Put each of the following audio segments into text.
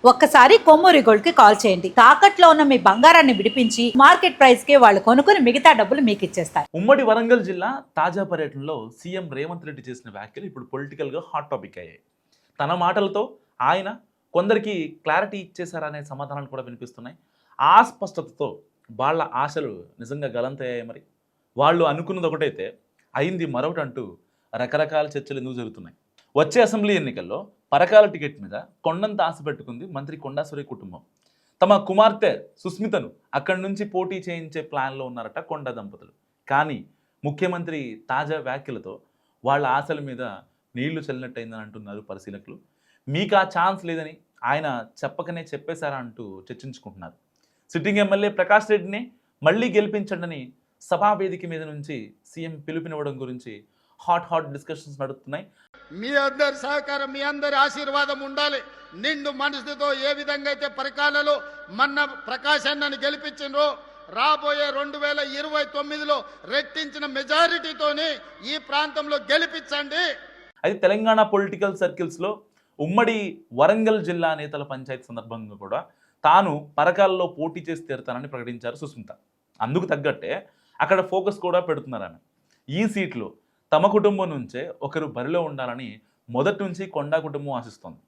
ఒక్కసారి కొమ్మూరి గోల్డ్ కి కాల్ చేయండి. తాకట్లో ఉన్న మీ బంగారాన్ని విడిపించి మార్కెట్ ప్రైస్ కి వాళ్ళు కొనుక్కుని మిగతా డబ్బులు మీకు ఇచ్చేస్తారు. ఉమ్మడి వరంగల్ జిల్లా తాజా పర్యటనలో సీఎం రేవంత్ రెడ్డి చేసిన వ్యాఖ్యలు ఇప్పుడు పొలిటికల్ గా హాట్ టాపిక్ అయ్యాయి. తన మాటలతో ఆయన కొందరికి క్లారిటీ ఇచ్చేశారనే సమాధానాలు కూడా వినిపిస్తున్నాయి. ఆ స్పష్టతతో వాళ్ళ ఆశలు నిజంగా గలంతయ్యాయి. మరి వాళ్ళు అనుకున్నది ఒకటైతే అయింది మరొకటి అంటూ రకరకాల చర్చలు ఎందుకు జరుగుతున్నాయి. వచ్చే అసెంబ్లీ ఎన్నికల్లో పరకాల టికెట్ మీద కొండంత ఆశ పెట్టుకుంది మంత్రి కొండా సురేఖ కుటుంబం. తమ కుమార్తె సుస్మితను అక్కడి నుంచి పోటీ చేయించే ప్లాన్లో ఉన్నారట కొండా దంపతులు. కానీ ముఖ్యమంత్రి తాజా వ్యాఖ్యలతో వాళ్ళ ఆశల మీద నీళ్లు చల్లినట్టయిందని అంటున్నారు పరిశీలకులు. మీకు ఆ ఛాన్స్ లేదని ఆయన చెప్పకనే చెప్పేశారా అంటూ చర్చించుకుంటున్నారు. సిట్టింగ్ ఎమ్మెల్యే ప్రకాష్ రెడ్డిని మళ్ళీ గెలిపించండి సభా వేదిక మీద నుంచి సీఎం పిలుపునివ్వడం గురించి హాట్ డిస్కషన్స్ నడుస్తున్నాయి. మీ అందరి సహకారం, మీ అందరి ఆశీర్వాదం ఉండాలి. నిండు మనసుతో ఏ విధంగా అయితే పరికాలలో మన ప్రకాశ్ అన్నని గెలిపించినో రాబోయే 2029లో రెట్టించిన మెజారిటీతోని ఈ ప్రాంతంలో గెలిపించండి. అయితే తెలంగాణ పొలిటికల్ సర్కిల్స్లో ఉమ్మడి వరంగల్ జిల్లా నేతల పంచాయతీ సందర్భంగా కూడా తాను పరకాలలో పోటీ చేసి తీరుతానని ప్రకటించారు సుస్మిత. అందుకు తగ్గట్టే అక్కడ ఫోకస్ కూడా పెడుతున్నారు ఆమె. ఈ సీట్లో తమ కుటుంబం నుంచే ఒకరు బరిలో ఉండాలని మొదటి నుంచి కొండా కుటుంబం ఆశిస్తోంది.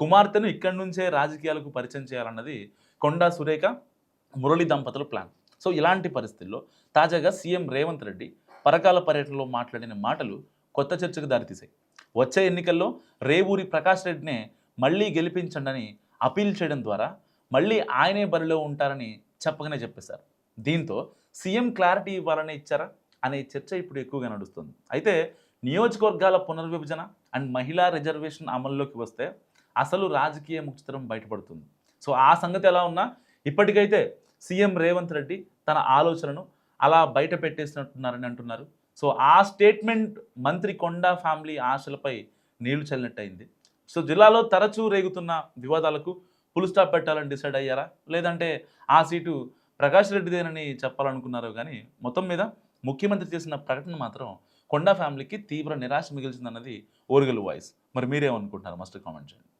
కుమార్తెను ఇక్కడి నుంచే రాజకీయాలకు పరిచయం చేయాలన్నది కొండా సురేఖ మురళి దంపతుల ప్లాన్. సో ఇలాంటి పరిస్థితుల్లో తాజాగా సీఎం రేవంత్ రెడ్డి పరకాల పర్యటనలో మాట్లాడిన మాటలు కొత్త చర్చకు దారితీశాయి. వచ్చే ఎన్నికల్లో రేవూరి ప్రకాష్ రెడ్డినే మళ్ళీ గెలిపించండి అపీల్ చేయడం ద్వారా మళ్ళీ ఆయనే బరిలో ఉంటారని చెప్పకనే చెప్పేశారు. దీంతో సీఎం క్లారిటీ ఇవ్వాలనే ఇచ్చారా అనే చర్చ ఇప్పుడు ఎక్కువగా నడుస్తుంది. అయితే నియోజకవర్గాల పునర్విభజన అండ్ మహిళా రిజర్వేషన్ అమల్లోకి వస్తే అసలు రాజకీయ ముఖచిత్రం బయటపడుతుంది. సో ఆ సంగతి ఎలా ఉన్నా ఇప్పటికైతే సీఎం రేవంత్ రెడ్డి తన ఆలోచనను అలా బయట పెట్టేసినట్టున్నారని అంటున్నారు. సో ఆ స్టేట్మెంట్ మంత్రి కొండా ఫ్యామిలీ ఆశలపై నీళ్లు చల్లినట్టయింది. సో జిల్లాలో తరచూ రేగుతున్న వివాదాలకు ఫుల్ స్టాప్ పెట్టాలని డిసైడ్ అయ్యారా, లేదంటే ఆ సీటు ప్రకాష్ రెడ్డిదేనని చెప్పాలనుకున్నారు? కానీ మొత్తం మీద ముఖ్యమంత్రి చేసిన ప్రకటన మాత్రం కొండా ఫ్యామిలీకి తీవ్ర నిరాశ మిగిల్చిందన్నది ఓరుగల్లు వాయిస్. మరి మీరేమనుకుంటున్నారు? మస్ట్ కామెంట్ చేయండి.